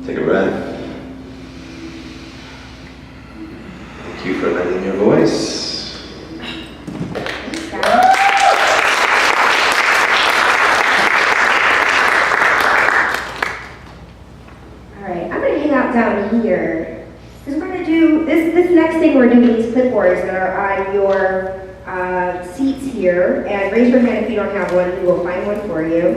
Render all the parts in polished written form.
Take a breath. Thank you for lending your voice. Alright, I'm going to hang out down here. Because we're going to do, this next thing we're doing, these clipboards that are on your seats here. And raise your hand if you don't have one. We will find one for you.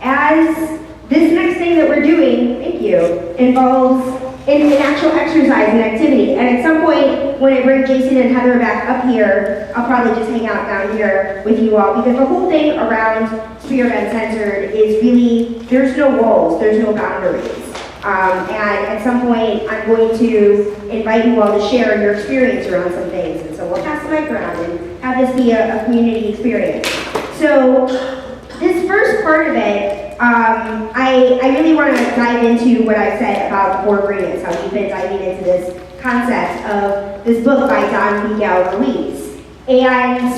As this next thing that we're doing, thank you, involves an actual exercise and activity. And at some point, when I bring Jason and Heather back up here, I'll probably just hang out down here with you all, because the whole thing around Spirit Uncensored is really, there's no walls, there's no boundaries. And at some point, I'm going to invite you all to share your experience around some things. And so we'll pass the mic around and have this be a community experience. So this first part of it, I really want to dive into what I said about the 4 agreements, how we've been diving into this concept of this book by Don Miguel Ruiz. And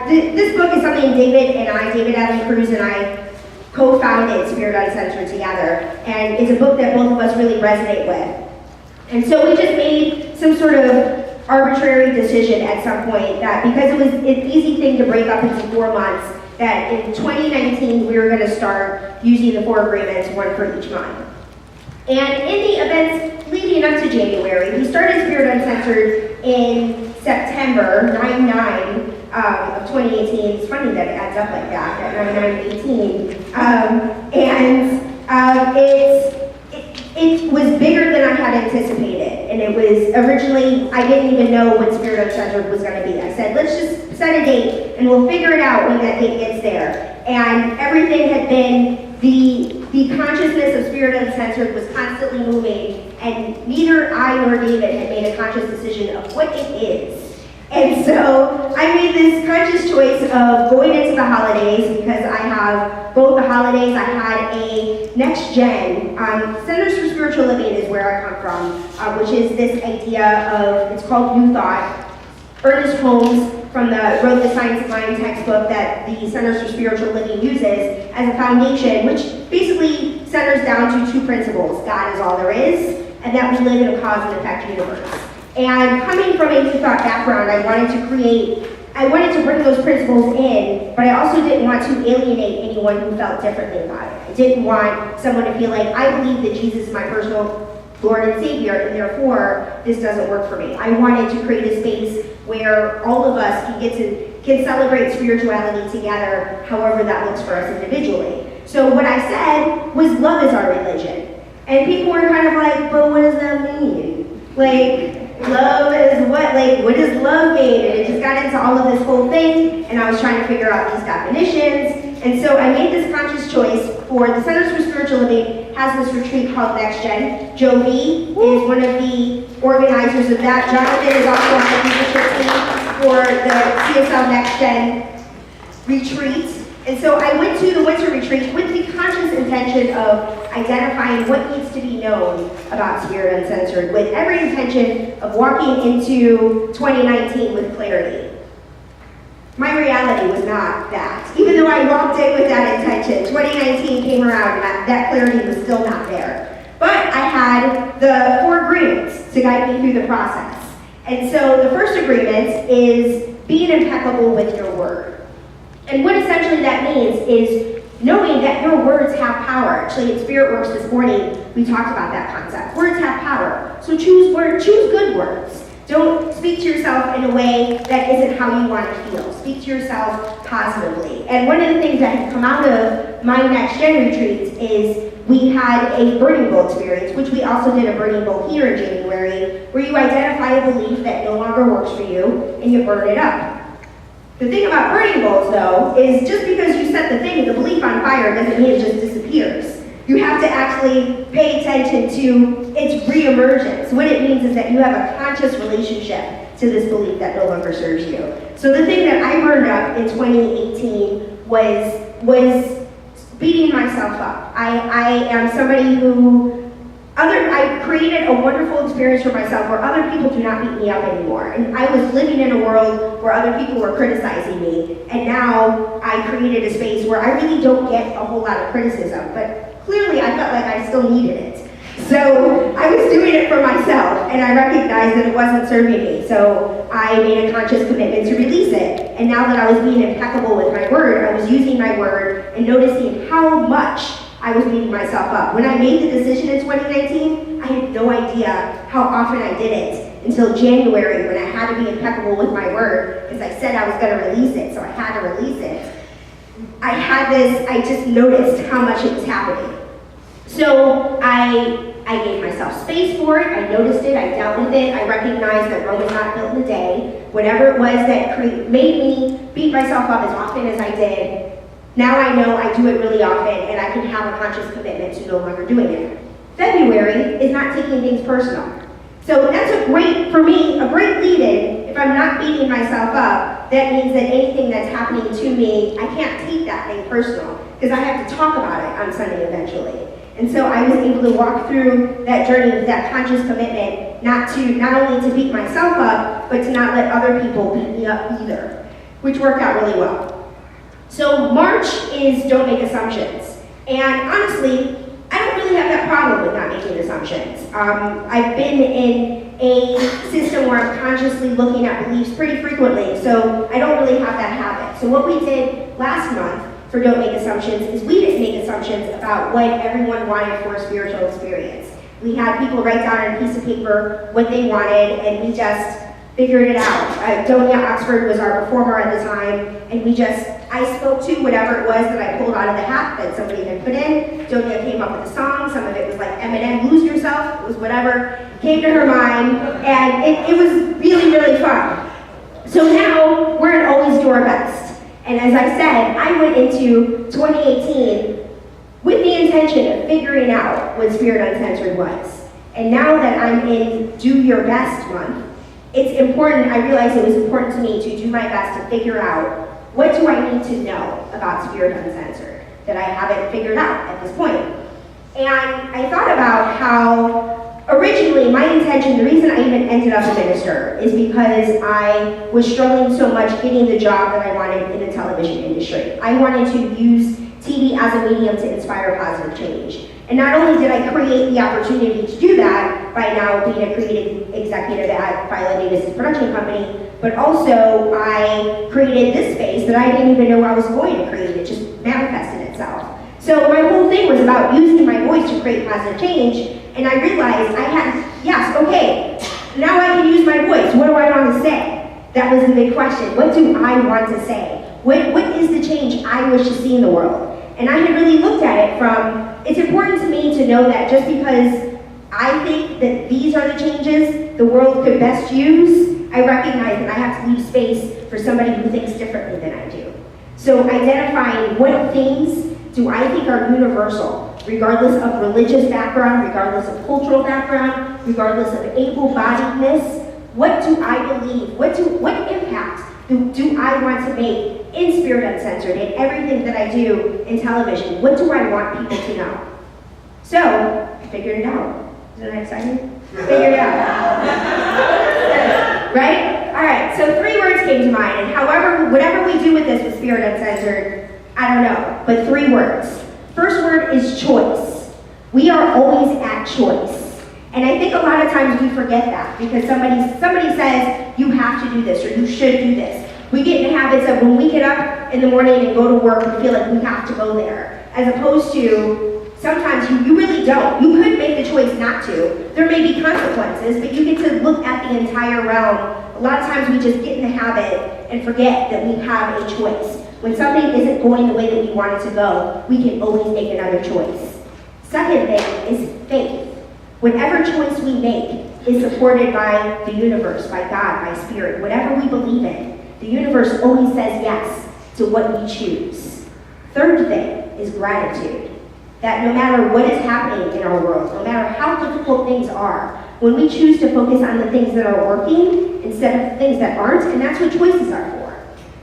this book is something David Allen Cruz and I co-founded Spirit Uncensored together, and it's a book that both of us really resonate with. And so we just made some sort of arbitrary decision at some point that because it was an easy thing to break up into 4 months, that in 2019 we were going to start using the 4 agreements, one for each month. And in the events leading up to January, we started Spirit Uncensored in September 9/9 of 2018. It's funny that it adds up like that, at 9/9/18. It was bigger than I had anticipated. And it was originally, I didn't even know what Spirit Uncensored was going to be. I said, let's just set a date and we'll figure it out when that date gets there. And everything had been, the consciousness of Spirit Uncensored was constantly moving, and neither I nor David had made a conscious decision of what it is. And so I made this conscious choice of going into the holidays, because I have both the holidays. I had a next gen, Centers for Spiritual Living is where I come from, which is this idea of, it's called New Thought. Ernest Holmes wrote the Science of Mind textbook that the Centers for Spiritual Living uses as a foundation, which basically centers down to 2 principles. God is all there is, and that we live in a cause and effect universe. And coming from a New Thought background, I wanted to bring those principles in, but I also didn't want to alienate anyone who felt differently about it. I didn't want someone to feel like, I believe that Jesus is my personal Lord and Savior, and therefore, this doesn't work for me. I wanted to create a space where all of us can celebrate spirituality together, however that looks for us individually. So what I said was, love is our religion. And people were kind of like, but what does that mean? Like, love is what? Like, what does love mean? And it just got into all of this whole thing, and I was trying to figure out these definitions. And so I made this conscious choice for the Centers for Spiritual Living has this retreat called Next Gen. Joe V is one of the organizers of that. Jonathan is also on the leadership team for the CSL Next Gen retreat. And so I went to the winter retreat with the conscious intention of identifying what needs to be known about Spirit Uncensored, with every intention of walking into 2019 with clarity. My reality was not that. Even though I walked in with that intention, 2019 came around and that clarity was still not there. But I had the 4 agreements to guide me through the process. And so the first agreement is being impeccable with your word. And what essentially that means is knowing that your words have power. Actually, in Spirit Works this morning, we talked about that concept. Words have power. So choose good words. Don't speak to yourself in a way that isn't how you want to feel. Speak to yourself positively. And one of the things that has come out of my Next Gen retreats is we had a burning bowl experience, which we also did a burning bowl here in January, where you identify a belief that no longer works for you and you burn it up. The thing about burning bowls, though, is just because you set the belief on fire doesn't mean it just disappears. You have to actually pay attention to its reemergence. What it means is that you have a conscious relationship to this belief that no longer serves you. So the thing that I burned up in 2018 was beating myself up. I am somebody who I created a wonderful experience for myself where other people do not beat me up anymore. And I was living in a world where other people were criticizing me. And now I created a space where I really don't get a whole lot of criticism. But clearly I felt like I still needed it. So I was doing it for myself, and I recognized that it wasn't serving me. So I made a conscious commitment to release it. And now that I was being impeccable with my word, I was using my word and noticing how much I was beating myself up. When I made the decision in 2019, I had no idea how often I did it until January when I had to be impeccable with my word because I said I was going to release it, so I had to release it. I just noticed how much it was happening. So I gave myself space for it, I noticed it, I dealt with it, I recognized that Rome was not built in a day. Whatever it was that made me beat myself up as often as I did, now I know I do it really often and I can have a conscious commitment to no longer doing it. February is not taking things personal. So that's a great lead-in. If I'm not beating myself up, that means that anything that's happening to me, I can't take that thing personal because I have to talk about it on Sunday eventually. And so I was able to walk through that journey with that conscious commitment, not only to beat myself up, but to not let other people beat me up either, which worked out really well. So March is don't make assumptions. And honestly, I don't really have that problem with not making assumptions. I've been in a system where I'm consciously looking at beliefs pretty frequently, so I don't really have that habit. So what we did last month for Don't Make Assumptions is we didn't make assumptions about what everyone wanted for a spiritual experience. We had people write down on a piece of paper what they wanted, and we just figured it out. Donia Oxford was our performer at the time, and I spoke to whatever it was that I pulled out of the hat that somebody had put in. Donia came up with a song. Some of it was like Eminem, Lose Yourself. It was whatever came to her mind, and it was really, really fun. So now we're at Always Do Our Best. And as I said, I went into 2018 with the intention of figuring out what Spirit Uncensored was. And now that I'm in Do Your Best month, it's important, I realized it was important to me to do my best to figure out what do I need to know about Spirit Uncensored that I haven't figured out at this point. And I thought about how originally, my intention, the reason I even ended up a minister is because I was struggling so much getting the job that I wanted in the television industry. I wanted to use TV as a medium to inspire positive change. And not only did I create the opportunity to do that by now being a creative executive at Viola Davis's production company, but also I created this space that I didn't even know I was going to create. It just manifested itself. So my whole thing was about using my voice to create positive change. And I realized now I can use my voice. What do I want to say? That was the big question. What do I want to say? What is the change I wish to see in the world? And I had really looked at it from, it's important to me to know that just because I think that these are the changes the world could best use, I recognize that I have to leave space for somebody who thinks differently than I do. So identifying what things do I think are universal, regardless of religious background, regardless of cultural background, regardless of able-bodiedness. What do I believe? What impact do I want to make in Spirit Uncensored, in everything that I do in television? What do I want people to know? So, I figured it out. Isn't that exciting? Figured it out. Right? All right, so 3 words came to mind, and whatever we do with this with Spirit Uncensored, I don't know, but 3 words. First word is choice. We are always at choice. And I think a lot of times we forget that because somebody says, you have to do this or you should do this. We get in habits of when we get up in the morning and go to work, we feel like we have to go there. As opposed to, sometimes you really don't. You could make the choice not to. There may be consequences, but you get to look at the entire realm. A lot of times we just get in the habit and forget that we have a choice. When something isn't going the way that we want it to go, we can always make another choice. Second thing is faith. Whatever choice we make is supported by the universe, by God, by Spirit, whatever we believe in. The universe always says yes to what we choose. Third thing is gratitude. That no matter what is happening in our world, no matter how difficult things are, when we choose to focus on the things that are working instead of the things that aren't, and that's what choices are for.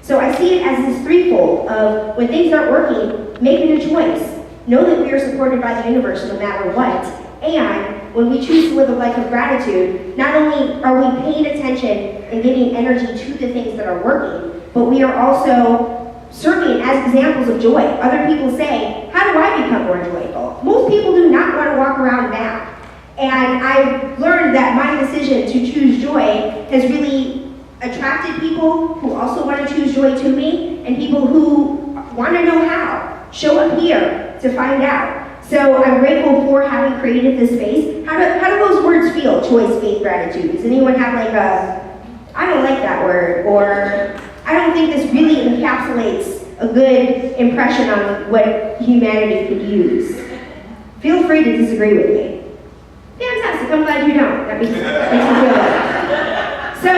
So I see it as this threefold of when things aren't working, making a choice. Know that we are supported by the universe no matter what. And when we choose to live a life of gratitude, not only are we paying attention and giving energy to the things that are working, but we are also serving as examples of joy. Other people say, how do I become more joyful? Most people do not want to walk around mad. And I've learned that my decision to choose joy has really attracted people who also want to choose joy to me, and people who want to know how. Show up here to find out. So I'm grateful for having created this space. How do those words feel? Choice, faith, gratitude. Does anyone have like I don't like that word, or I don't think this really encapsulates a good impression on what humanity could use? Feel free to disagree with me. Fantastic, I'm glad you don't. That makes me feel better. So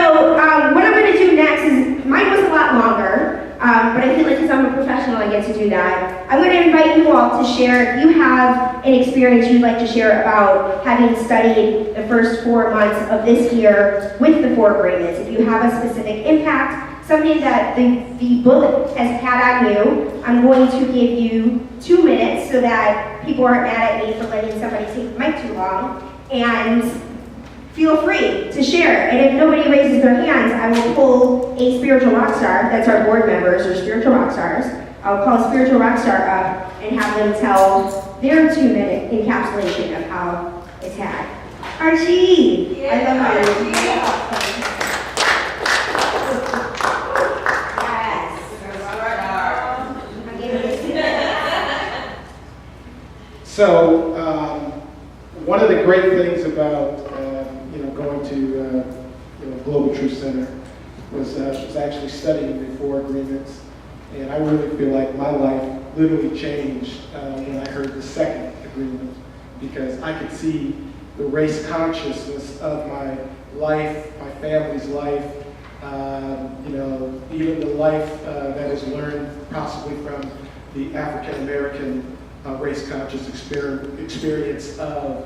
what I'm going to do next is, mine was a lot longer. But I feel like because I'm a professional, I get to do that. I'm going to invite you all to share, if you have an experience you'd like to share about having studied the first 4 months of this year with the 4 agreements. If you have a specific impact, something that the book has had on you, I'm going to give you 2 minutes so that people aren't mad at me for letting somebody take the mic too long. And feel free to share. And if nobody raises their hands, I will pull a spiritual rock star, that's our board members or spiritual rock stars. I'll call a spiritual rock star up and have them tell their 2-minute encapsulation of how it's had. Archie! Yeah, I love you. Yes. So, one of the great things about going to Global Truth Center was actually studying the 4 agreements, and I really feel like my life literally changed when I heard the second agreement, because I could see the race consciousness of my life, my family's life, even the life that is learned possibly from the African American race conscious experience of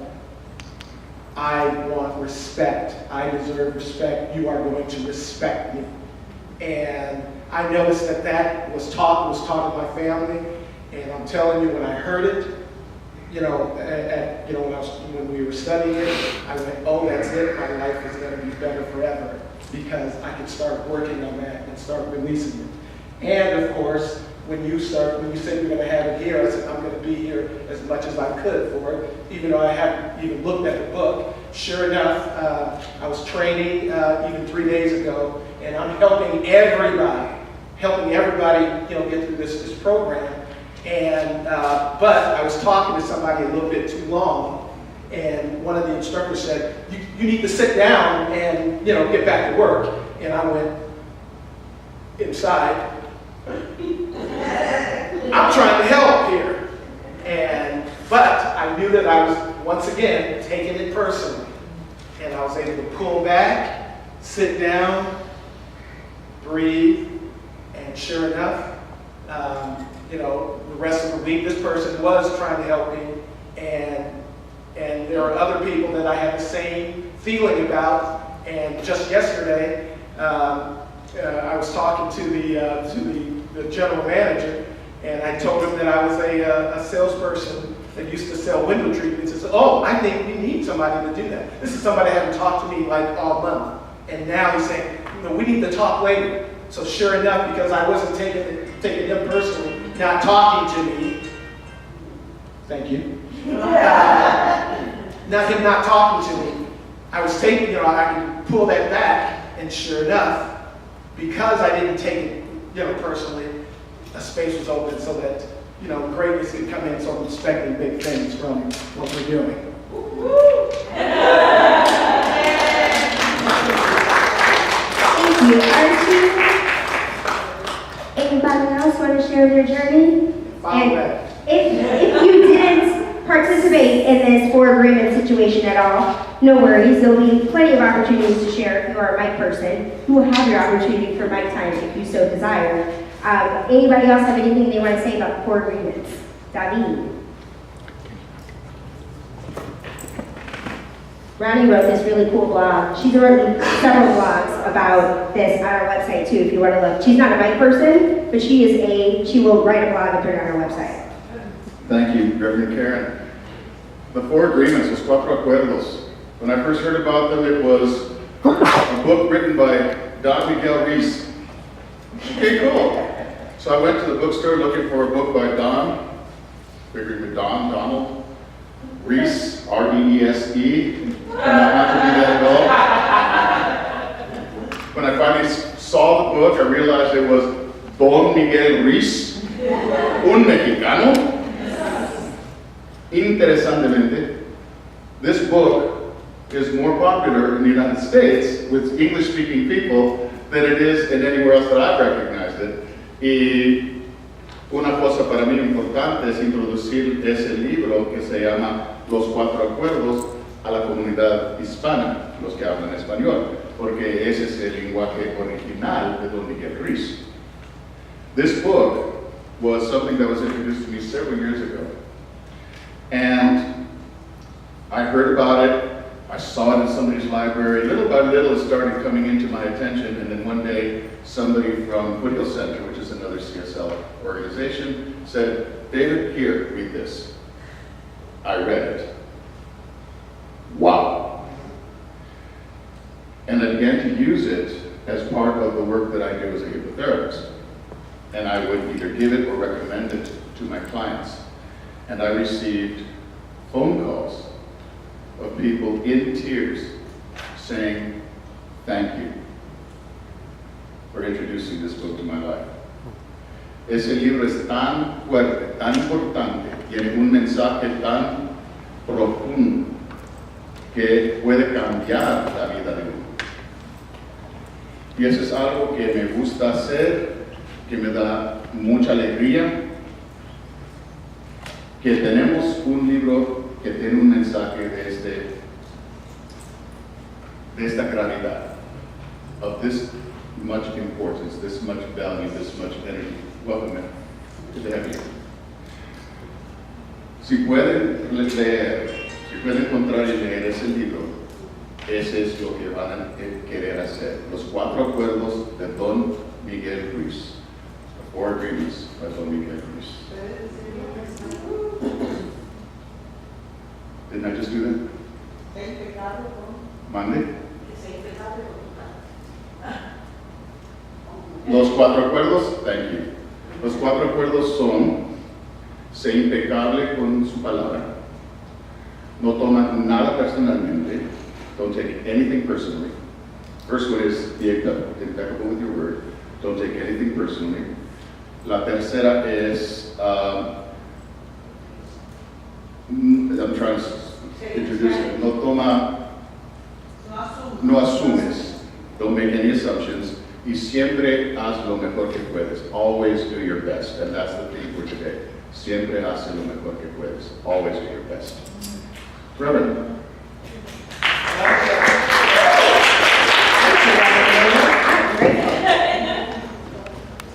I want respect. I deserve respect. You are going to respect me. And I noticed that was taught in my family. And I'm telling you, when I heard it, when we were studying it, I went, oh, that's it. My life is going to be better forever, because I could start working on that and start releasing it. And of course, when you said you're going to have it here, I said I'm going to be here as much as I could for it, even though I hadn't even looked at the book. Sure enough, I was training even 3 days ago, and I'm helping everybody get through this program. And but I was talking to somebody a little bit too long, and one of the instructors said, "You need to sit down and get back to work." And I went inside. I'm trying to help here. But I knew that I was, once again, taking it personally. And I was able to pull back, sit down, breathe, and sure enough, the rest of the week, this person was trying to help me. And there are other people that I have the same feeling about. And just yesterday, I was talking to the general manager, and I told him that I was a salesperson that used to sell window treatments. He said, "Oh, I think we need somebody to do that." This is somebody that hadn't talked to me like all month, and now he's saying, "We need to talk later." So sure enough, because I wasn't taking him personally, not talking to me. Thank you. him not talking to me, I was taking, I could pull that back, and sure enough, because I didn't take it, personally, a space was open so that, greatness could come in, so I'm expecting big things from what we're doing. Thank you, Archie. Anybody else want to share their journey? And if you didn't participate in this for agreement situation at all, no worries. There'll be plenty of opportunities to share if you are a mic person. You will have your opportunity for mic time if you so desire. Anybody else have anything they want to say about the four agreements? David. Ronnie wrote this really cool blog. She's written several blogs about this on our website too, if you want to look. She's not a mic person, but she will write a blog and put it on our website. Thank you, Reverend Karen. The four agreements, los cuatro acuerdos. When I first heard about them, it was a book written by Don Miguel Ruiz. Okay, cool. So I went to the bookstore looking for a book by Don. Figuring with Donald. Ruiz, R-E-E-S-E. And not to do that at all. When I finally saw the book, I realized it was Don Miguel Ruiz, un mexicano. Interesantemente, this book is more popular in the United States with English-speaking people than it is in anywhere else that I've recognized it. Y una cosa para mí importante es introducir ese libro que se llama Los Cuatro Acuerdos a la comunidad hispana, los que hablan español, porque ese es el lenguaje original de Don Miguel Ruiz. This book was something that was introduced to me several years ago. And I heard about it, I saw it in somebody's library, little by little it started coming into my attention, and then one day somebody from Woodhill Center, which is another CSL organization, said, David, here, read this. I read it. Wow. And I began to use it as part of the work that I do as a hypnotherapist. And I would either give it or recommend it to my clients. And I received phone calls of people in tears saying, thank you for introducing this book to my life. Ese libro es tan fuerte, tan importante, tiene un mensaje tan profundo que puede cambiar la vida de uno. Y eso es algo que me gusta hacer, que me da mucha alegría, que tenemos un libro que tiene un mensaje de esta gravedad, of this much importance, this much value, this much energy. Welcome, man. Good to have you. Si pueden leer, si pueden encontrar y leer ese libro, ese es lo que van a querer hacer. Los cuatro acuerdos de Don Miguel Ruiz. The Four Agreements by Don Miguel Ruiz. Didn't I just do that? Mande. Los cuatro acuerdos, thank you. Los cuatro acuerdos son: ser impecable con su palabra, no toma nada personalmente, don't take anything personally. First one is be impeccable with your word, don't take anything personally. La tercera es, I'm trying to introduce it, no asumes, don't make any assumptions. Y siempre haz lo mejor que puedes. Always do your best. And that's the theme for today. Siempre haz lo mejor que puedes. Always do your best. Reverend.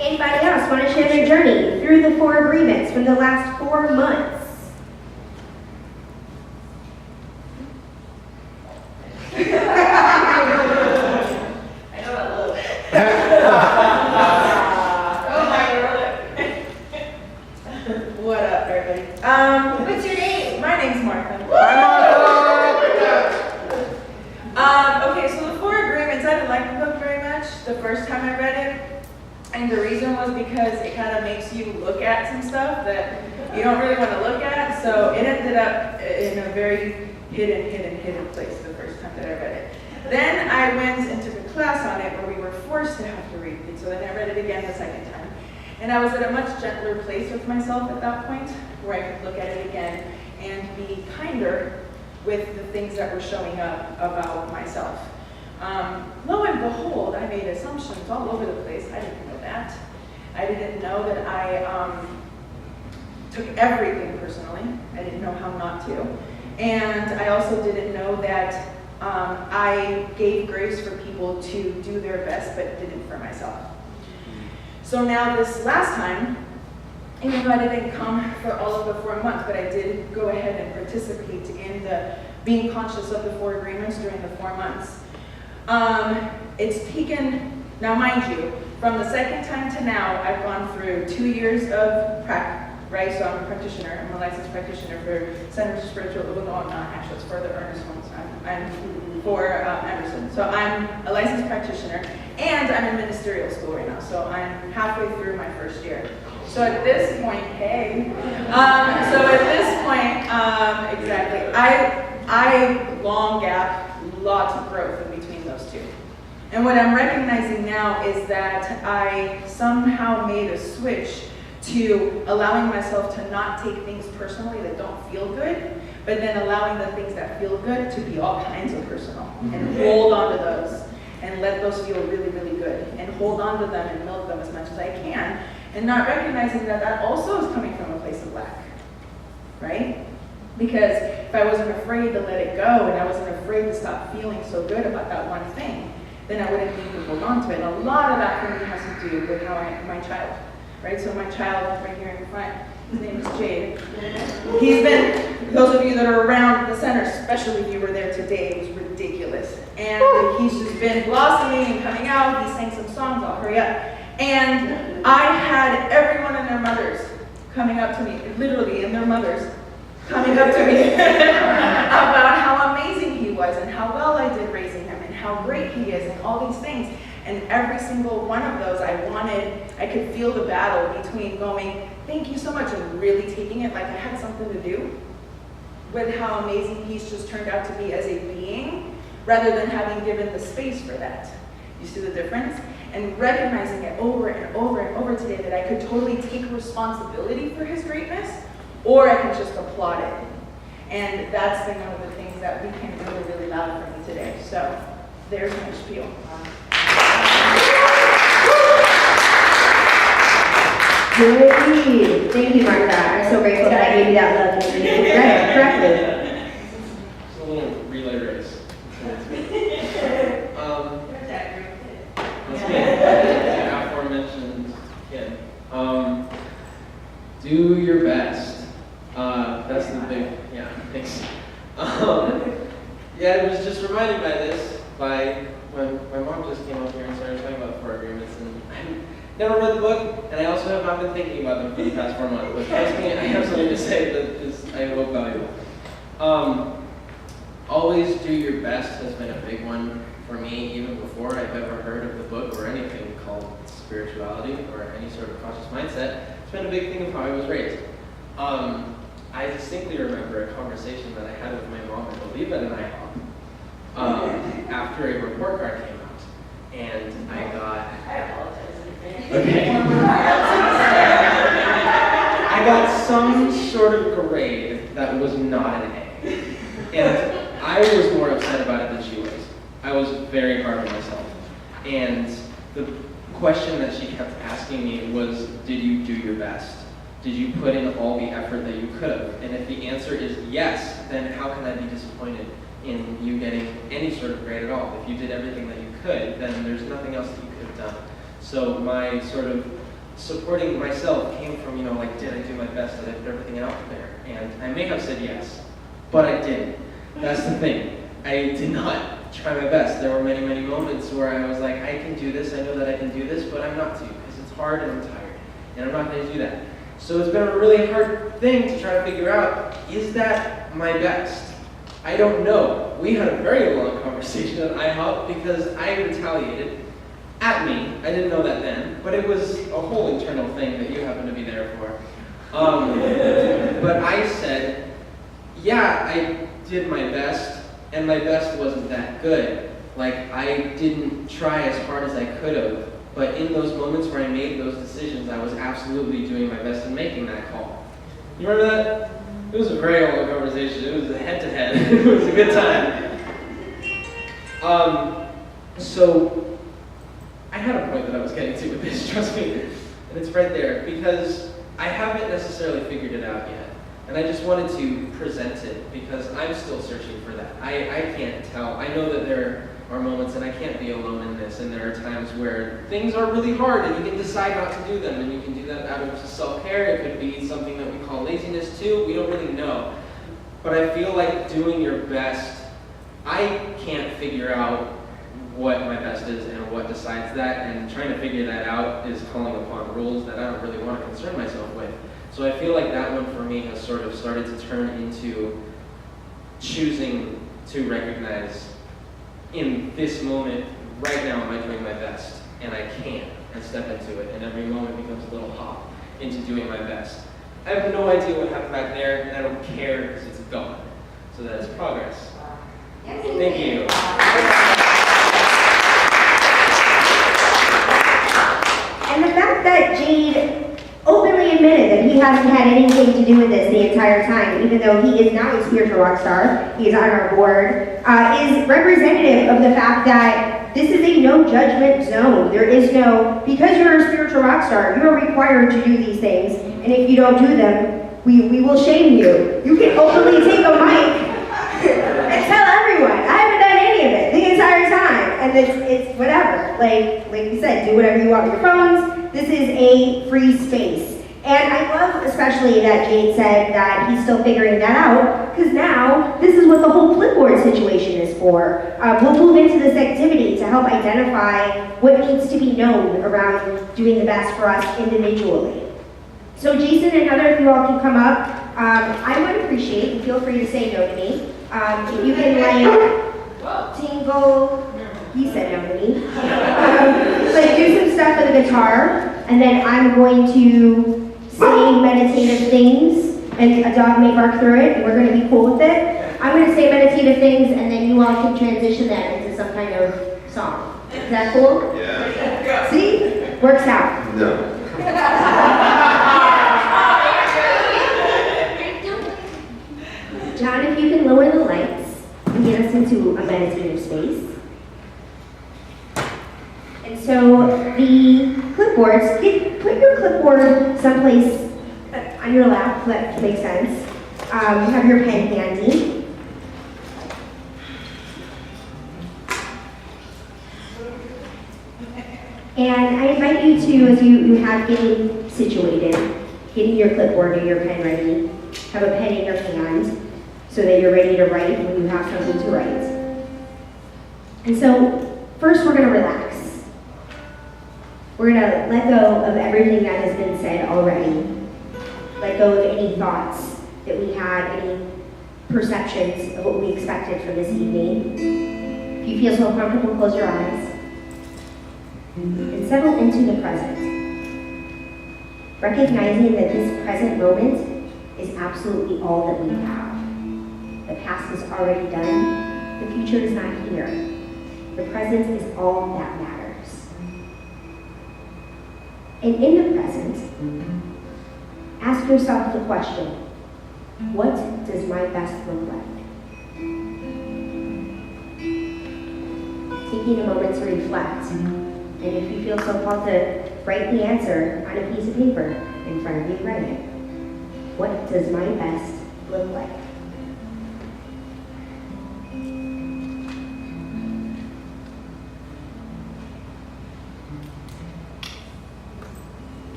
Anybody else want to share their journey through the four agreements from the last 4 months? What up, everybody? What's your name? My name's Martha. Okay, so the four agreements, I didn't like the book very much the first time I read it. And the reason was because it kind of makes you look at some stuff that you don't really want to look at. So it ended up in a very hidden place the first time that I read it. Then I went into the class on it where we were forced to have to read it. So then I read it again the second time. And I was at a much gentler place with myself at that point, where I could look at it again and be kinder with the things that were showing up about myself. Lo and behold, I made assumptions all over the place. I didn't know that. I didn't know that I took everything personally. I didn't know how not to. And I also didn't know that I gave grace for people to do their best, but didn't for myself. So now this last time, even though I didn't come for all of the 4 months, but I did go ahead and participate in the being conscious of the 4 agreements during the 4 months. It's taken, now mind you, from the second time to now, I've gone through 2 years of practice, right? So I'm a practitioner, I'm a licensed practitioner for Center for Spiritual, well, no, I'm not, actually, it's for the Ernest ones. I'm for Emerson. So I'm a licensed practitioner, and I'm in ministerial school right now, so I'm halfway through my first year. So at this point, exactly, I long gap, lots of growth in between those two. And what I'm recognizing now is that I somehow made a switch to allowing myself to not take things personally that don't feel good, but then allowing the things that feel good to be all kinds of personal, and hold on to those, and let those feel really, really good, and hold on to them and milk them as much as I can, and not recognizing that that also is coming from a place of lack, right? Because if I wasn't afraid to let it go, and I wasn't afraid to stop feeling so good about that one thing, then I wouldn't need to hold on to it. And a lot of that for me has to do with how my child, right? So my child right here in front, his name is Jade. He's been, those of you that are around the center, especially if you were there today, it was ridiculous. And he's just been blossoming and coming out. He sang some songs, I'll hurry up. And I had everyone and their mothers coming up to me, literally, and their mothers coming up to me about how amazing he was and how well I did raising him and how great he is and all these things. And every single one of those I could feel the battle between going, thank you so much, and really taking it like I had something to do with how amazing he's just turned out to be as a being, rather than having given the space for that. You see the difference? And recognizing it over and over and over today that I could totally take responsibility for his greatness, or I can just applaud it. And that's been one of the things that became really, really loud for me today. So there's my spiel. Good. Thank you, Martha. I'm so grateful that I gave you that love and you read it correctly. It's a little relay race. Let's get the aforementioned kid. Do your best. That's the big, yeah, thanks. Yeah, I was just reminded by when my mom just came up here and started talking about 4 agreements, and I never read the book, and I also have not been thinking about them for the past 4 months, but trust me, I have something to say that is, I hope, valuable. Always do your best has been a big one for me, even before I've ever heard of the book or anything called spirituality or any sort of conscious mindset. It's been a big thing of how I was raised. I distinctly remember a conversation that I had with my mom, I believe at an IHOP, after a report card came out, and I got some sort of grade that was not an A, and I was more upset about it than she was. I was very hard on myself, and the question that she kept asking me was, did you do your best? Did you put in all the effort that you could have? And if the answer is yes, then how can I be disappointed in you getting any sort of grade at all? If you did everything that you could, then there's nothing else that you could have done. So my sort of supporting myself came from, like, did I do my best? Did I put everything out there? And I may have said yes, but I didn't. That's the thing. I did not try my best. There were many, many moments where I was like, I can do this, I know that I can do this, but I'm not to, because it's hard and I'm tired, and I'm not going to do that. So it's been a really hard thing to try to figure out, is that my best? I don't know. We had a very long conversation at IHOP because I retaliated at me. I didn't know that then, but it was a whole internal thing that you happen to be there for. But I said, yeah, I did my best, and my best wasn't that good. Like, I didn't try as hard as I could have, but in those moments where I made those decisions, I was absolutely doing my best in making that call. You remember that? It was a very old conversation. It was a head-to-head. It was a good time. So, I had a point that I was getting to with this, trust me, and it's right there, because I haven't necessarily figured it out yet, and I just wanted to present it, because I'm still searching for that. I can't tell. I know that there are moments, and I can't be alone in this, and there are times where things are really hard, and you can decide not to do them, and you can do that out of self-care. It could be something that we call laziness too. We don't really know. But I feel like doing your best, I can't figure out what my best is and what decides that, and trying to figure that out is calling upon rules that I don't really want to concern myself with. So I feel like that one for me has sort of started to turn into choosing to recognize in this moment, right now, am I doing my best? And I can, and step into it, and every moment becomes a little hop into doing my best. I have no idea what happened back there, and I don't care because it's gone. So that is progress. Thank you. And the fact that Jade openly admitted that he hasn't had anything to do with this the entire time, even though he is now a spiritual rock star, he is on our board, is representative of the fact that this is a no judgment zone. There is no, because you're a spiritual rock star, you are required to do these things, and if you don't do them, we will shame you. You can openly take a mic and tell everyone, I haven't done any of it the entire time, and it's whatever. Like we said, do whatever you want with your phones. This is a free space. And I love especially that Jade said that he's still figuring that out, because now this is what the whole clipboard situation is for. We'll move into this activity to help identify what needs to be known around doing the best for us individually. So Jason and Heather, if you all can come up, I would appreciate, and feel free to say no to me, if you can tingle, he said no to me, like do some stuff with the guitar, and then I'm going to say meditative things, and a dog may bark through it, and we're going to be cool with it. I'm going to say meditative things, and then you all can transition that into some kind of song. Is that cool? Yeah. See? Works out. No. John, if you can lower the lights and get us into a meditative space. And so the clipboards, put your clipboard someplace on your lap, that makes sense. Have your pen handy. And I invite you to, as you have getting situated, getting your clipboard or your pen ready, have a pen in your hand so that you're ready to write when you have something to write. And so first we're going to relax. We're going to let go of everything that has been said already. Let go of any thoughts that we had, any perceptions of what we expected from this evening. If you feel so comfortable, close your eyes. And settle into the present. Recognizing that this present moment is absolutely all that we have. The past is already done. The future is not here. The present is all that matters. And in the present, ask yourself the question, what does my best look like? Taking a moment to reflect, and if you feel so called to write the answer on a piece of paper in front of you, write it. What does my best look like?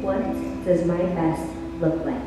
What does my best look like?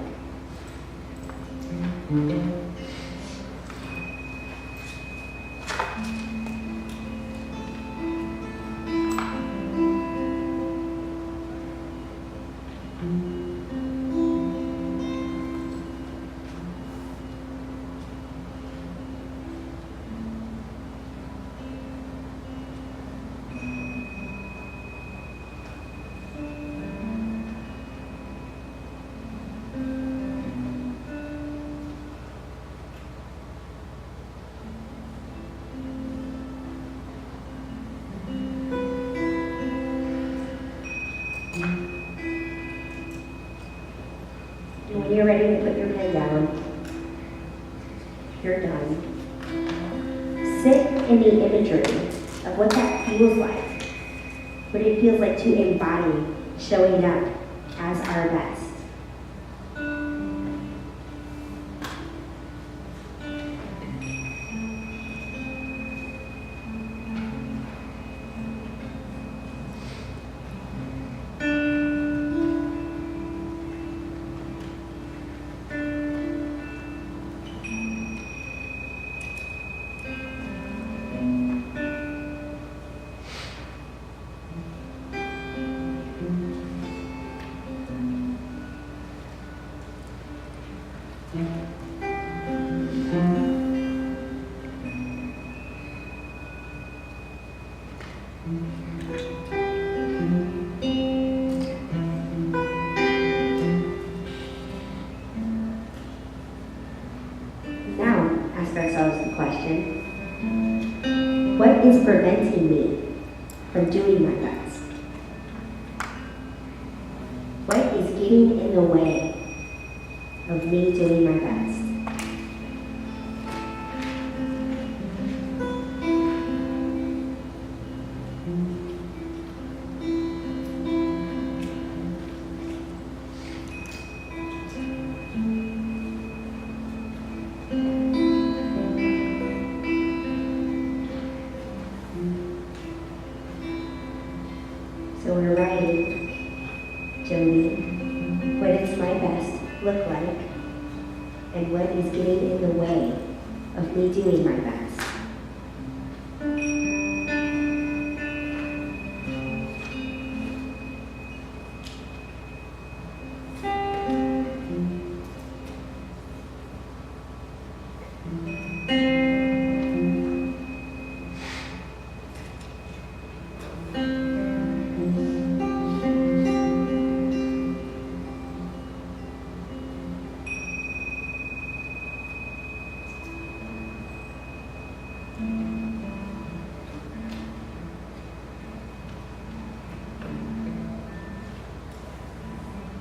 you're ready to put your pen down, you're done. Sit in the imagery of what that feels like. What it feels like to embody showing up as our best. Now, ask ourselves the question, what is preventing me from doing my best? What is getting in the way of me doing my best? So we're writing, Jody, what does my best look like? And what is getting in the way of me doing my best?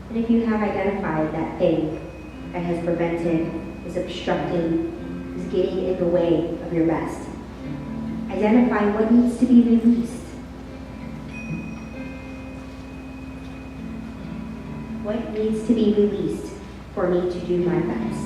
And if you have identified that thing that has prevented, is obstructing, is getting in the way of your best, identify what needs to be released. What needs to be released for me to do my best?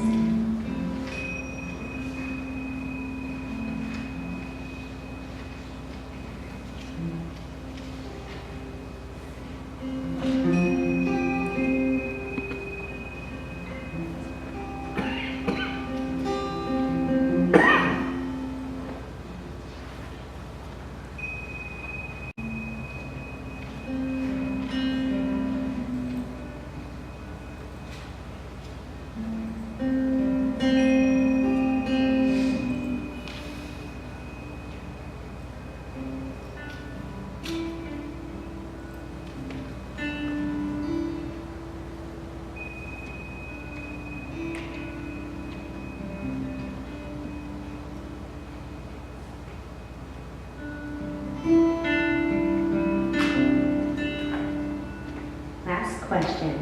Last question.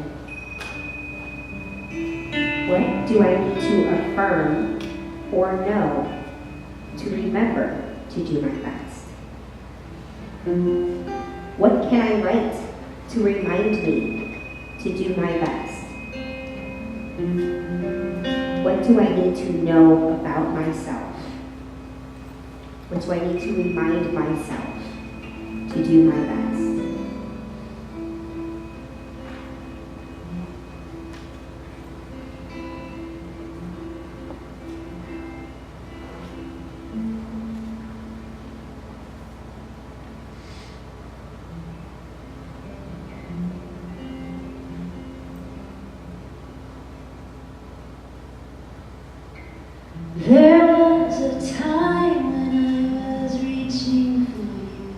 What do I need to affirm or know to remember to do my best? What can I write to remind me to do my best? What do I need to know about myself? What do I need to remind myself to do my best? There was a time when I was reaching for you,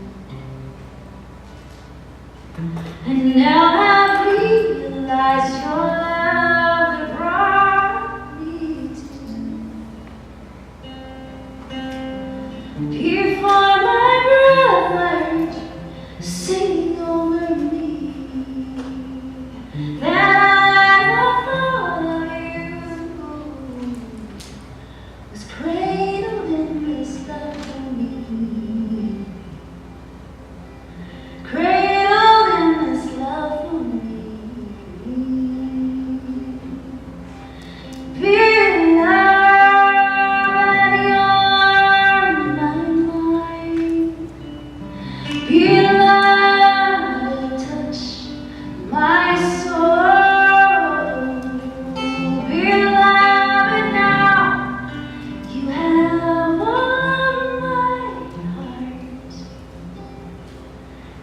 and now I realize your love had brought me to. Here for my brother, singing over me, that I thought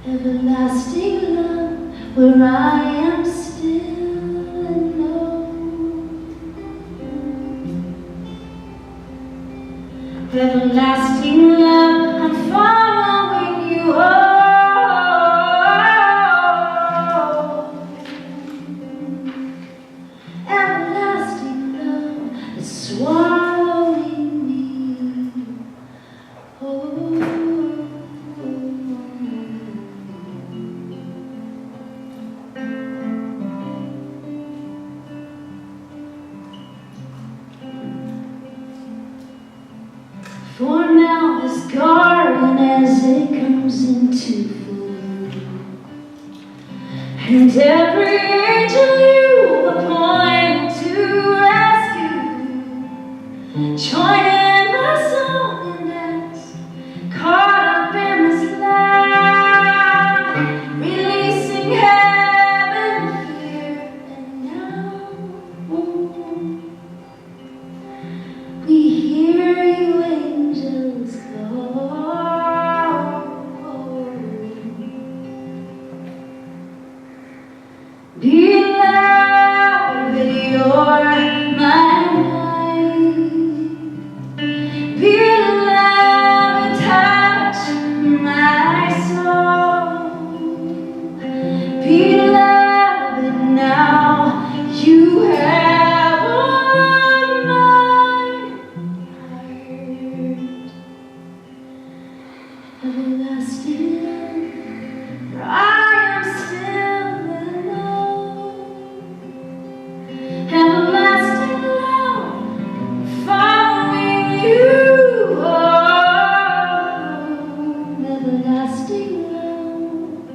everlasting love, where I am still alone. Everlasting love, I'm following you home. Everlasting love is swallowing me whole. For now this garden as it comes into bloom, and every angel you appoint to rescue, join in my song and dance, caught up in this land, releasing heaven here and now. We hear you, angels call. Beloved, you're my light. Beloved, touch my soul. Beloved, now you have all my heart. Everlasting love, for I am still alone. Everlasting love, following you home. Everlasting love,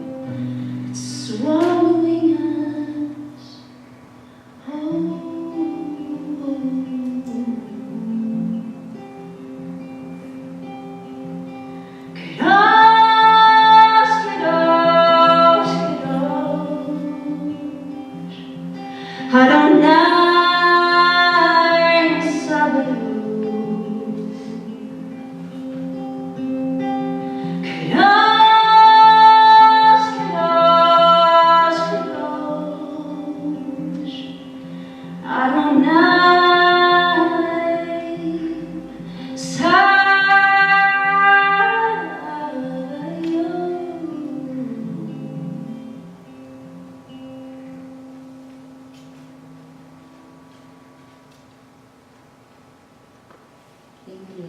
it's swallowing us whole. Kadosh, Kadosh, Kadosh, Adonai Sabaoth. Kadosh, Kadosh, Kadosh, Adonai Sabaoth. Thank you.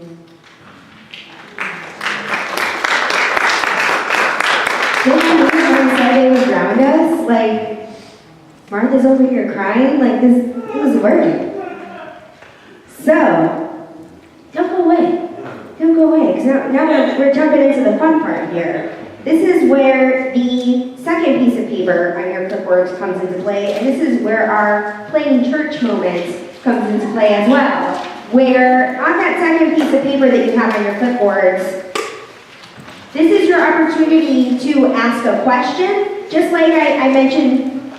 Didn't you believe when Sunday was around us? Like, Martha's over here crying. Like, this was working. So, don't go away. Don't go away. Because now we're jumping into the fun part here. This is where the second piece of paper on your clipboards comes into play. And this is where our playing church moments comes into play as well. Where on that second piece of paper that you have on your clipboards, this is your opportunity to ask a question. Just like I mentioned,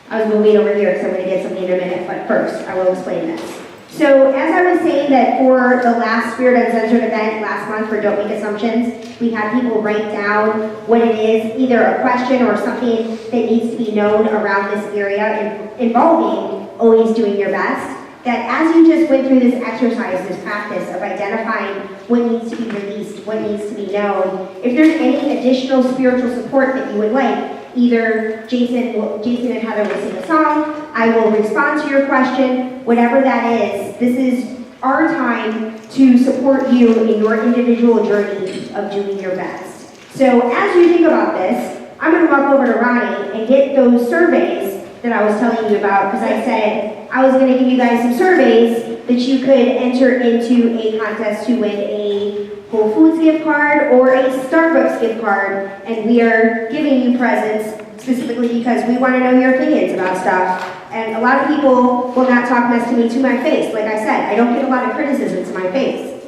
I was going to wait over here because I'm going to get something in a minute, but first I will explain this. So as I was saying that for the last Spirit Uncensored event last month for Don't Make Assumptions, we had people write down what it is, either a question or something that needs to be known around this area involving always doing your best. That as you just went through this exercise, this practice of identifying what needs to be released, what needs to be known, if there's any additional spiritual support that you would like, either Jason and Heather will sing a song, I will respond to your question, whatever that is, this is our time to support you in your individual journey of doing your best. So as you think about this, I'm going to walk over to Ronnie and get those surveys that I was telling you about, because I said I was going to give you guys some surveys that you could enter into a contest to win a Whole Foods gift card or a Starbucks gift card, and we are giving you presents specifically because we want to know your opinions about stuff. And a lot of people will not talk mess to me to my face. Like I said, I don't get a lot of criticism to my face.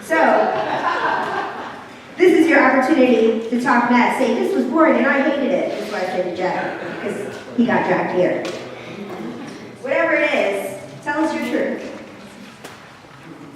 So, this is your opportunity to talk mess. Say, this was boring and I hated it. That's what I said to Jack, because he got dragged here. Whatever it is, tell us your truth.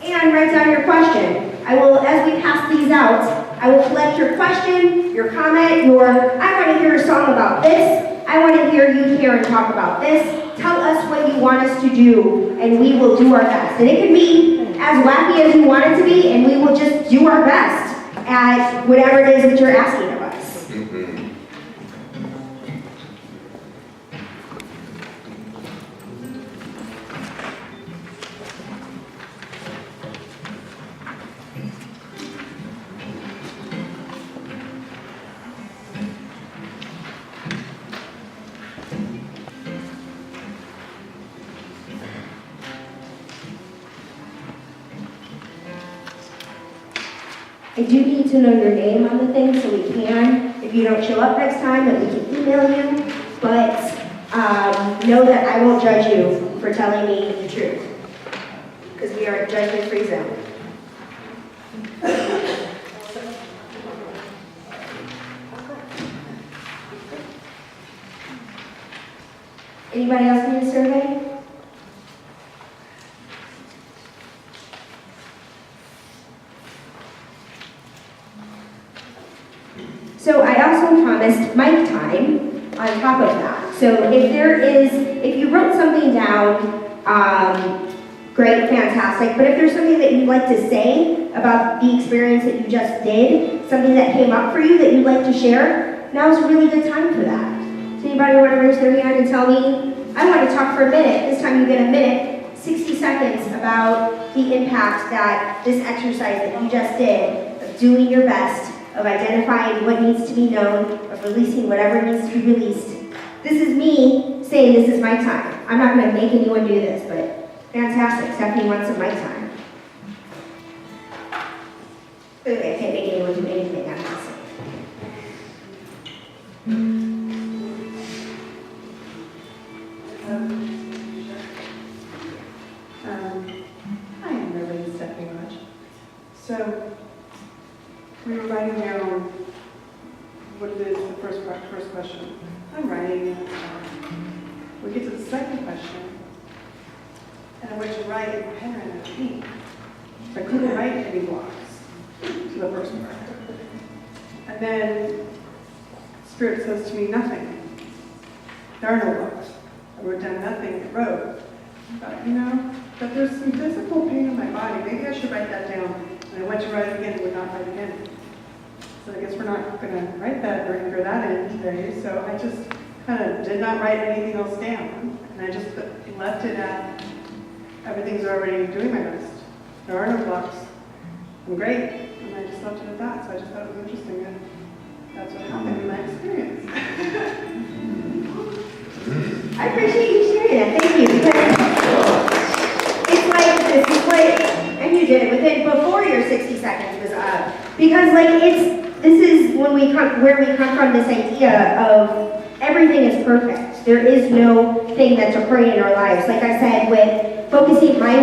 And write down your question. I will, as we pass these out, I will collect your question, your comment, your, I want to hear a song about this. I want to hear you here and talk about this. Tell us what you want us to do, and we will do our best. And it can be as wacky as you want it to be, and we will just do our best at whatever it is that you're asking of us. I do need to know your name on the thing so we can, if you don't show up next time, then we can email you. But know that I won't judge you for telling me the truth, because we are a judgment-free zone. Anybody else need a survey? So I also promised mic time on top of that. So if you wrote something down, great, fantastic. But if there's something that you'd like to say about the experience that you just did, something that came up for you that you'd like to share, now's a really good time for that. Does anybody want to raise their hand and tell me, I want to talk for a minute. This time you get a minute, 60 seconds about the impact that this exercise that you just did, of doing your best, of identifying what needs to be known, of releasing whatever needs to be released. This is me saying this is my time. I'm not going to make anyone do this, but fantastic. Stephanie wants some mic time. Okay, I can't make anyone do anything. I'm not saying. Hi, I'm Reverend Stephanie Lodge. So, we were writing down what it is, the first question. I'm writing, we get to the second question, and I went to write in pen and ink. So I couldn't write any blocks to the first part. And then Spirit says to me, nothing. There are no blocks. I wrote down nothing and wrote. I thought, but there's some physical pain in my body. Maybe I should write that down. And I went to write it again and would not write again. So I guess we're not going to write that or enter that in today. So I just kind of did not write anything else down. And I just left it at everything's already doing my best. There are no blocks. I'm great. And I just left it at that. So I just thought it was interesting that that's what happened in my experience. I appreciate you sharing that. Thank you. Because this is like, and you did it before your 60 seconds was up. Because this is where we come from, this idea of everything is perfect. There is no thing that's occurring in our lives. Like I said, with focusing my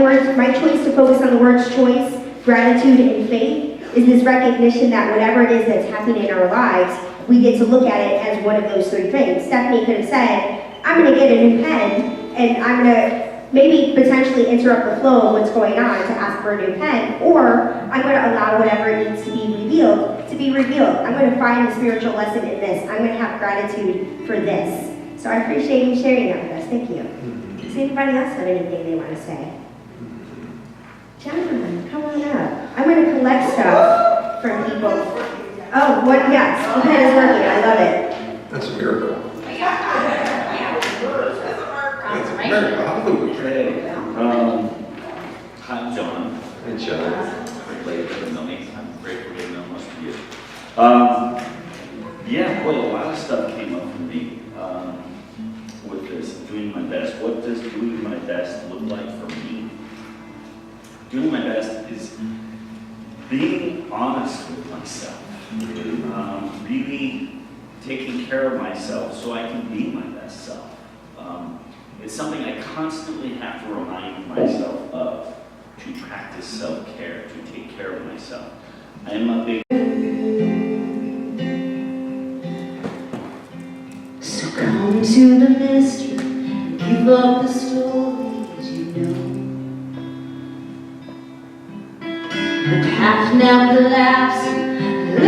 choice to focus on the words choice, gratitude, and faith is this recognition that whatever it is that's happening in our lives, we get to look at it as one of those three things. Stephanie could have said, I'm going to get a new pen, and I'm going to maybe potentially interrupt the flow of what's going on to ask for a new pen, or I'm going to allow whatever needs to be revealed to be revealed. I'm going to find the spiritual lesson in this. I'm going to have gratitude for this. So I appreciate you sharing that with us. Thank you. Does anybody else have anything they want to say? Gentlemen, come on up. I'm going to collect stuff from people. Oh, what? Yes, the pen is working. I love it. That's a miracle. That's a miracle. I'm John. Hey, John. Late for the knowing. I'm grateful to know most of you. Yeah, boy, a lot of stuff came up for me with this, doing my best. What does doing my best look like for me? Doing my best is being honest with myself. Really taking care of myself so I can be my best self. It's something I constantly have to remind myself of, to practice self-care, to take care of myself. I am a big... So come to the mystery, give up the stories you know. The path now collapses,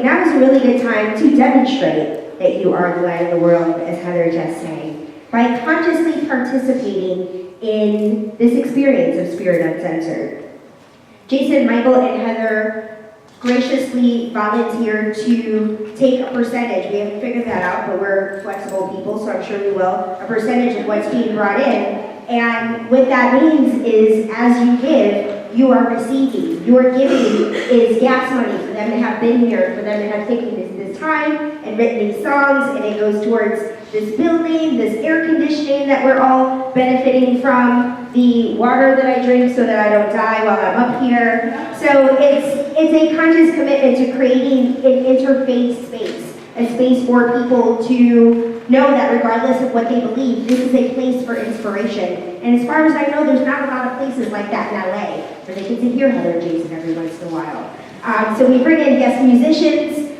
Now is a really good time to demonstrate that you are the light of the world, as Heather just sang, by consciously participating in this experience of Spirit Uncensored. Jason, Michael, and Heather graciously volunteered to take a percentage. We haven't figured that out, but we're flexible people, so I'm sure we will. A percentage of what's being brought in. And what that means is, as you give, you are receiving. Your giving is gas money for them to have been here, for them to have taken this time and written these songs, and it goes towards this building, this air conditioning that we're all benefiting from, the water that I drink so that I don't die while I'm up here. So it's a conscious commitment to creating an interfaith space, a space for people to know that regardless of what they believe, this is a place for inspiration. And as far as I know, there's not a lot of places like that in LA where they get to hear Heather and Jason every once in a while. So we bring in guest musicians.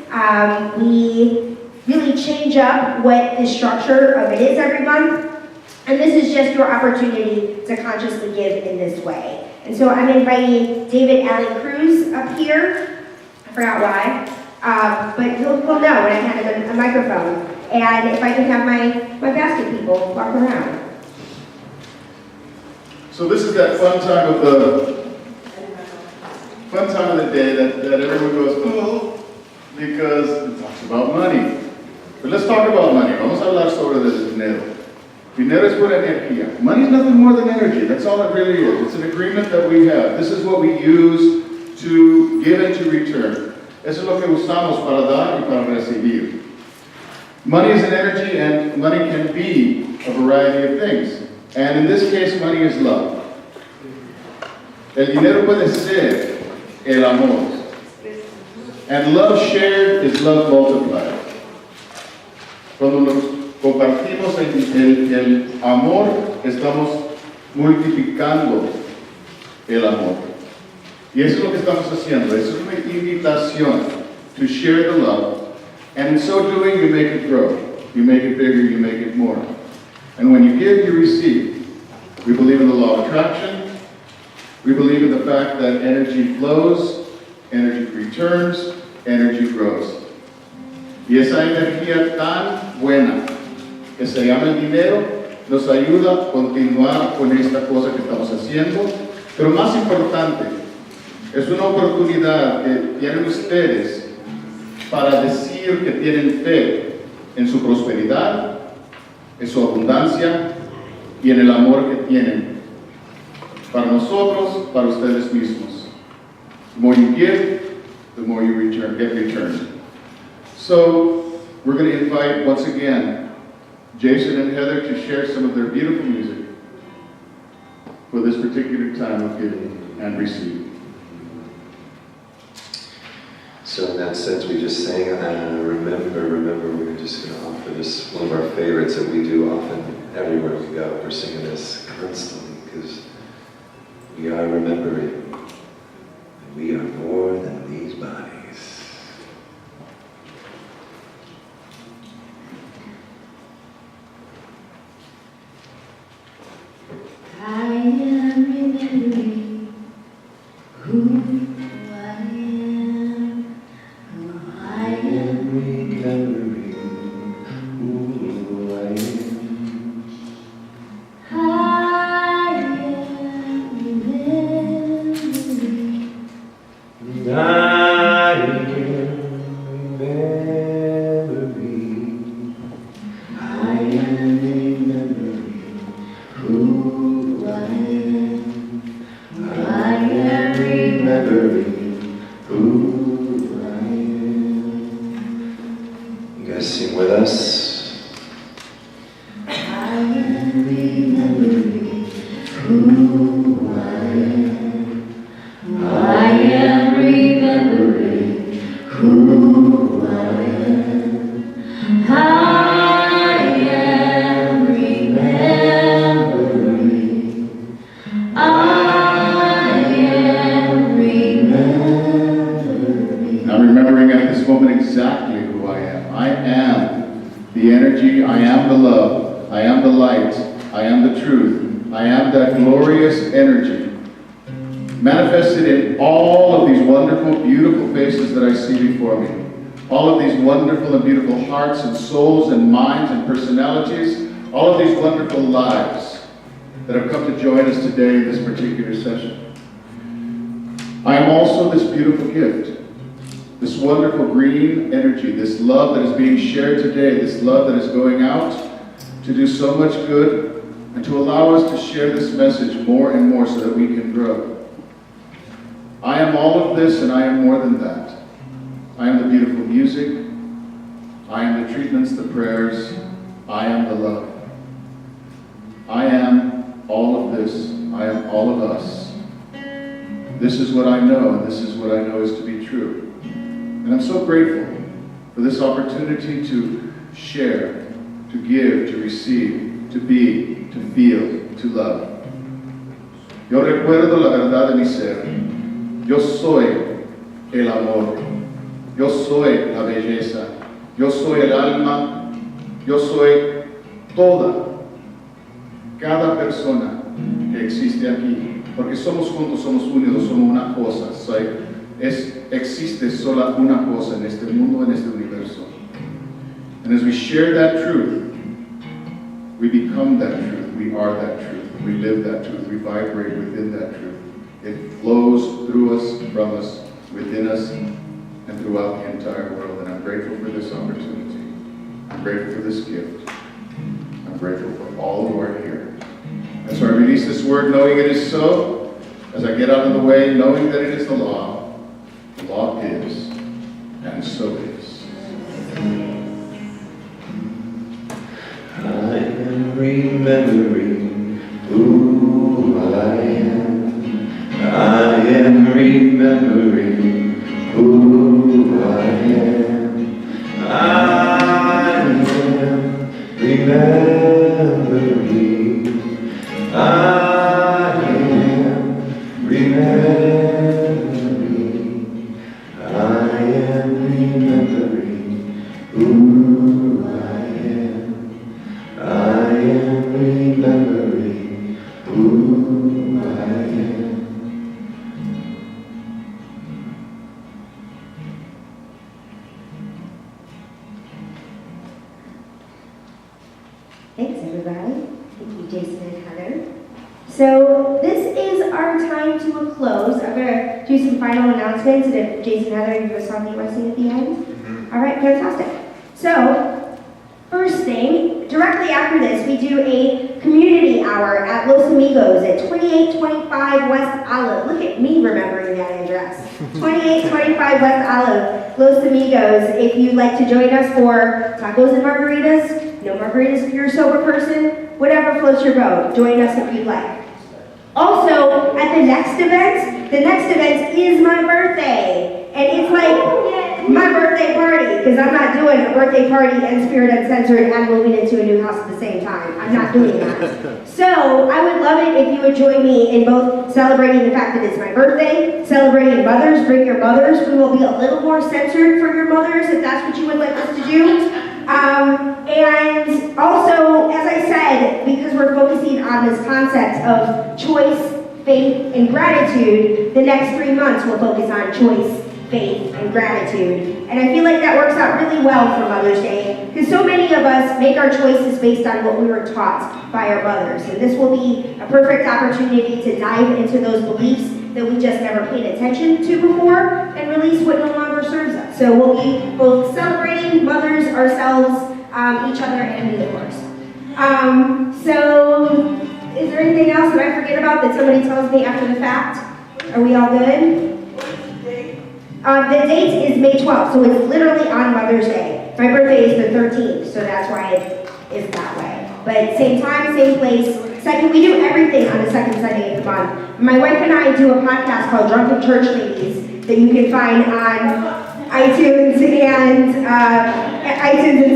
We really change up what the structure of it is every month. And this is just your opportunity to consciously give in this way. And so I'm inviting David Allen Cruz up here. I forgot why. But he'll know when I hand him a microphone. And if I can have my basket people walk around. So this is that fun time of the day that everyone goes, oh, because it talks about money. But let's talk about money. Vamos a hablar sobre el dinero. Dinero es pura energía. Money is nothing more than energy. That's all it really is. It's an agreement that we have. This is what we use to give and to return. Eso es lo que usamos para dar y para recibir. Money is an energy, and money can be a variety of things. And in this case, money is love. El dinero puede ser el amor. And love shared is love multiplied. Cuando nos compartimos el amor, estamos multiplicando el amor. Y eso es lo que estamos haciendo. Eso es una invitación to share the love. And in so doing, you make it grow. You make it bigger, you make it more. And when you give, you receive. We believe in the law of attraction. We believe in the fact that energy flows, energy returns, energy grows. Y esa energía tan buena que se llama el dinero nos ayuda a continuar con esta cosa que estamos haciendo. Pero más importante, es una oportunidad que tienen ustedes para decir que tienen fe en su prosperidad, en su abundancia y en el amor que tienen para nosotros, para ustedes mismos. The more you give, the more you get returned. So we're going to invite once again Jason and Heather to share some of their beautiful music for this particular time of giving and receiving. So in that sense, we just sang, remember, we're just going to offer this, one of our favorites that we do often everywhere we go. We're singing this constantly because we are remembering that we are more than these bodies. I am remembering who I am, who I am. Remembering who I am. I am remembering. I am remembering. I am remembering who I am. I am remembering who I am. You guys sing with us. I am remembering who I am. I am remembering who I am. I am remembering. I am remembering. I'm remembering at this moment exactly who I am. I am the energy, I am the love, I am the light, I am the truth, I am that glorious energy manifested in all of these wonderful, beautiful faces that I see before me. All of these wonderful and beautiful hearts and souls and minds and personalities, all of these wonderful lives that have come to join us today in this particular session. I am also this beautiful gift, this wonderful green energy, this love that is being shared today, this love that is going out to do so much good and to allow us to share this message more and more so that we can grow. I am all of this and I am more than that. I am the beautiful music. I am the treatments, the prayers. I am the love. I am all of this. I am all of us. This is what I know, and this is what I know is to be true. And I'm so grateful for this opportunity to share, to give, to receive, to be, to feel, to love. Yo recuerdo la verdad de mi ser. Yo soy el amor. Yo soy la belleza. Yo soy el alma. Yo soy toda, cada persona que existe aquí. Porque somos juntos, somos unidos, somos una cosa. Existe sola una cosa en este mundo, en este universo. And as we share that truth, we become that truth. We are that truth. We live that truth. We vibrate within that truth. It flows through us, from us, within us, and throughout the entire world. And I'm grateful for this opportunity. I'm grateful for this gift. I'm grateful for all who are here. And so I release this word knowing it is so. As I get out of the way, knowing that it is the law is, and so is. I am remembering who I am. I am remembering who I am. I am remembering. I am remembering. I am remembering who I am. I am remembering who I am. Thanks, everybody. Thank you, Jason and Heather. So this is our time to a close. I'm going to do some final announcements, and if Jason and Heather, you have a song you want to sing at the end? All right, fantastic. So, first thing, directly after this, we do a community hour at Los Amigos at 2825 West Olive. Look at me remembering that address. 2825 West Olive, Los Amigos. If you'd like to join us for tacos and margaritas, no margaritas if you're a sober person, whatever floats your boat, join us if you'd like. Also, at the next event is my birthday. And it's like, my birthday party, because I'm not doing a birthday party and Spirit Uncensored and moving into a new house at the same time. I'm not doing that. So I would love it if you would join me in both celebrating the fact that it's my birthday, celebrating mothers, bring your mothers. We will be a little more censored for your mothers if that's what you would like us to do. And also, as I said, because we're focusing on this concept of choice, faith, and gratitude, the next 3 months we'll focus on choice, faith, and gratitude. And I feel like that works out really well for Mother's Day, because so many of us make our choices based on what we were taught by our mothers. And this will be a perfect opportunity to dive into those beliefs that we just never paid attention to before and release what no longer serves us. So we'll be both celebrating mothers, ourselves, each other, and me, of course. So is there anything else that I forget about that somebody tells me after the fact? Are we all good? The date is May 12th, so it's literally on Mother's Day. My birthday is the 13th, so that's why it is that way. But same time, same place. Second, we do everything on the second Sunday of the month. My wife and I do a podcast called Drunken Church Ladies that you can find on iTunes and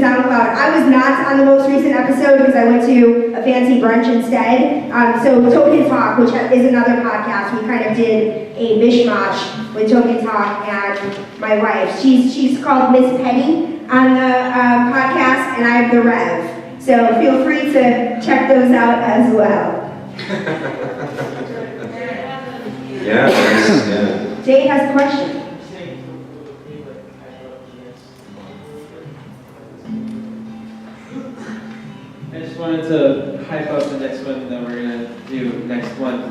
SoundCloud. I was not on the most recent episode because I went to a fancy brunch instead. So Token Talk, which is another podcast, we kind of did a mishmash with Token Talk and my wife. She's called Miss Penny on the podcast, and I'm the Rev. So feel free to check those out as well. Yeah. Jade has a question. I just wanted to hype up the next one that we're gonna do next month.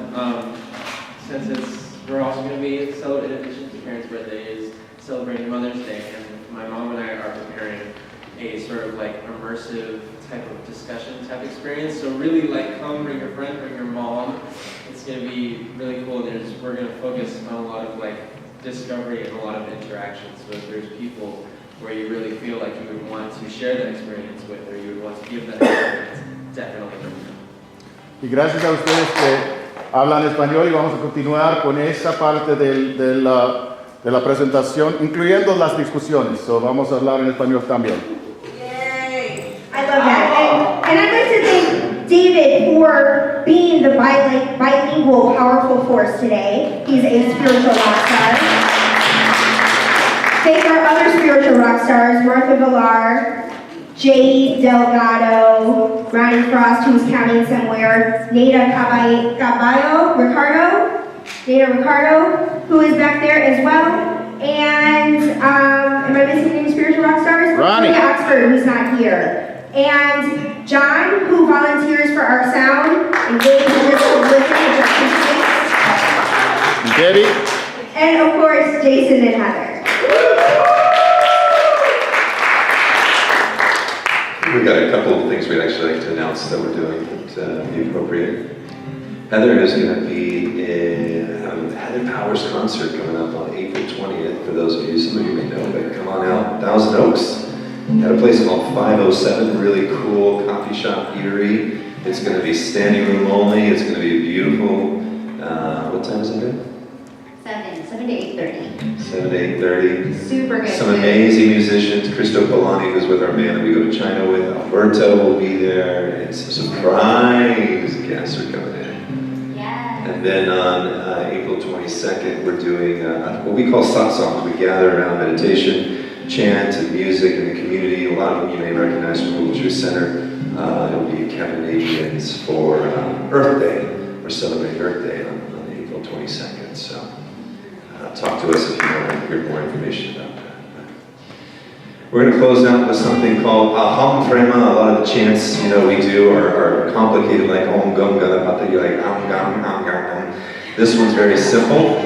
Since we're also gonna be celebrating, in addition to parents' birthdays, celebrating Mother's Day, and my mom and I are preparing a sort of like immersive type of discussion type experience. So really like come, bring your friend, bring your mom. It's gonna be really cool. We're gonna focus on a lot of like discovery and a lot of interactions. So if there's people where you really feel like you would want to share that experience with, or you would want to give that experience, definitely bring them. Y gracias a ustedes que hablan español y vamos a continuar con esa parte de la presentación, incluyendo las discusiones. So vamos a hablar en español también. Yay! I love that. And I'd like to thank David for being the bilingual powerful force today. He's a spiritual rock star. Thank our other spiritual rock stars, Martha Villar, Jade Delgado, Ronnie Frost, who's counting somewhere, Nada Ricardo, who is back there as well, and am I missing any spiritual rock stars? Ronnie Oxford, who's not here, and John, who volunteers for our sound, and Gabe, who just listening to Debbie. and of course, Jason and Heather. We've got a couple of things we'd actually like to announce that we're doing that would be appropriate. Heather is going to be in Heather Powers concert coming up on April 20th. For those of you, some of you may know, but come on out, Thousand Oaks, at a place called 507, really cool coffee shop eatery. It's going to be standing room only. It's going to be beautiful. What time is it? 7 to 8:30. 7 to 8:30. Super good. Some amazing musicians. Cristo Polani, who's with our band that we go to China with. Alberto will be there. And some surprise guests are coming in. Yeah. And then on April 22nd, we're doing what we call satsang. We gather around meditation, chant, and music in the community. A lot of them you may recognize from Google Truth Center. It'll be Kevin Adrian's for Earth Day. We're celebrating Earth Day on April 22nd. So talk to us if you want to hear more information about that. We're going to close out with something called Aham Prema. A lot of the chants, we do are complicated, like Om Gum Ganapata. You're like Am Gam Am Gam. This one's very simple.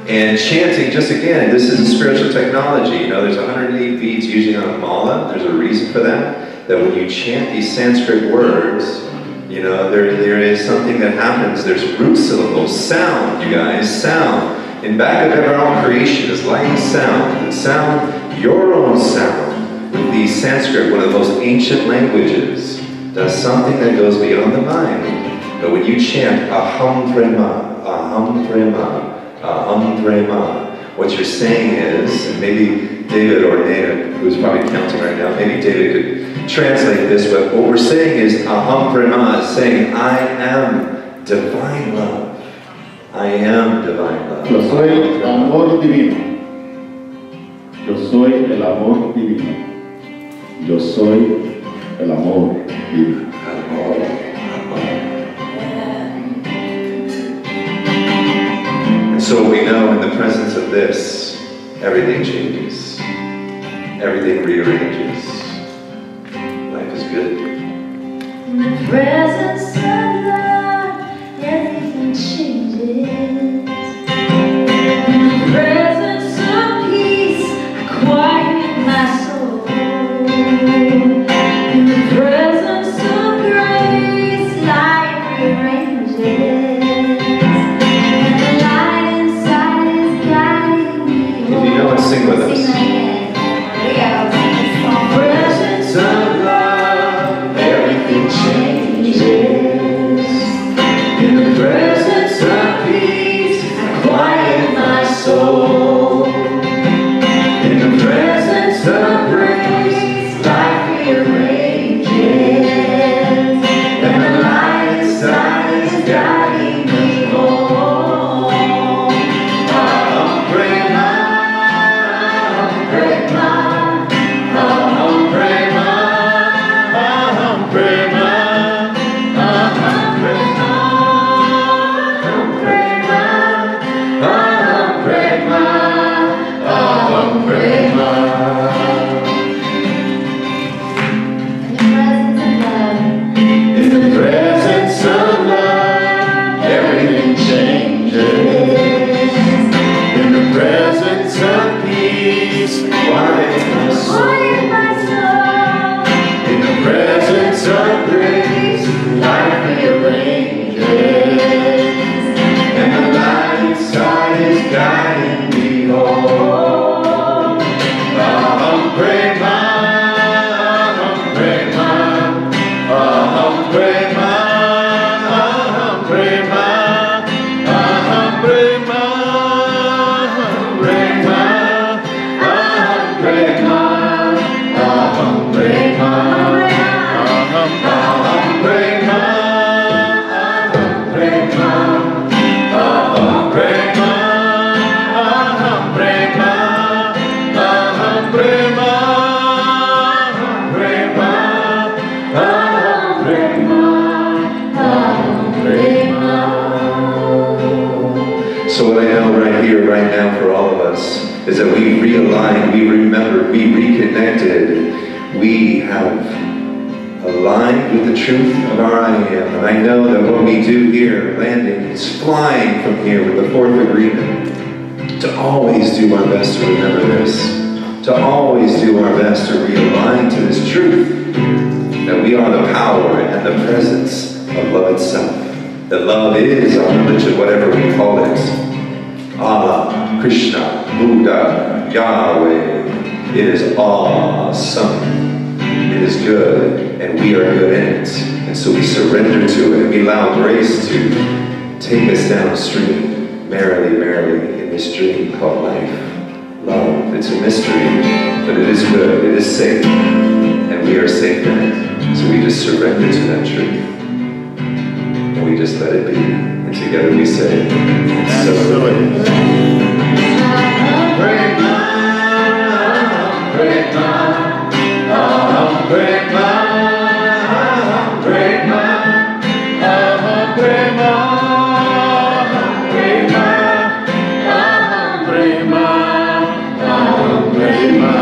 And chanting, just again, this is a spiritual technology. There's 108 beats usually on a mala. There's a reason for that. That when you chant these Sanskrit words, there is something that happens. There's root syllables, sound, you guys, sound. In back of our own creation is light and sound. And sound, your own sound, with the Sanskrit, one of the most ancient languages, does something that goes beyond the mind. But when you chant Aham Prema, Aham Prema, Aham Prema, what you're saying is, and maybe David or Nana, who's probably counting right now, maybe David could translate this, but what we're saying is, Aham Prema is saying, I am divine love. I am divine love. Yo soy amor divino. Yo soy el amor divino. Yo soy el amor divino. And so we know in the presence of this, everything changes. Everything rearranges. Life is good. In the presence of love, everything changes. In the presence of peace, I quiet my soul. In the presence of grace, life rearranges. And the light inside is guiding me. If you know it, sing with us. Sing again. Presence of love, everything changes. In the presence of peace, I quiet my soul. In the presence of grace, life rearranges. And the light inside is guiding me home. Aham Prema, Aham Prema, Aham Prema, Aham Prema, Aham Prema, Aham Prema, In the presence of love, in the presence of love, everything changes. In the presence of peace, quiet my soul. quiet my soul. In the presence of grace, life rearranges. And the light inside is guiding me home. Aham Prema, Aham Prema, Aham Prema, Aham Prema, Aham Prema, Aham Prema, Aham Prema, Aham Prema, Aham Prema, Aham Prema, Aham Prema, Aham Prema, Aham Prema, Aham Prema, Aham Prema. So what I know right here, right now for all of us is that we realigned, we remembered, we reconnected, we have aligned with the truth of our I am. And I know that what we do here, landing, is flying from here with the fourth agreement to always do our best to remember this, to always do our best to realign to this truth, that we are the power and the presence of love itself. That love is our religion, whatever we call it. Allah, Krishna, Buddha, Yahweh. It is awesome. It is good, and we are good in it. And so we surrender to it, and we allow grace to take us downstream, merrily, merrily, in this dream called life. Love, it's a mystery, but it is good, it is safe, and we are safe in it. So we just surrender to that truth, and we just let it be. And together we say, it's so good. Prema, Prema, Aham Prema, Aham Prema, Aham Prema, Aham Prema, Aham Prema, Aham Prema.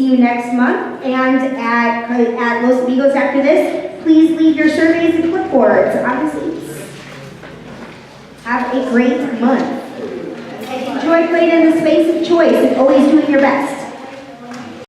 you next month. And at Los Amigos after this, please leave your surveys and clipboards on the seats. Have a great month. And enjoy playing in the space of choice and always doing your best.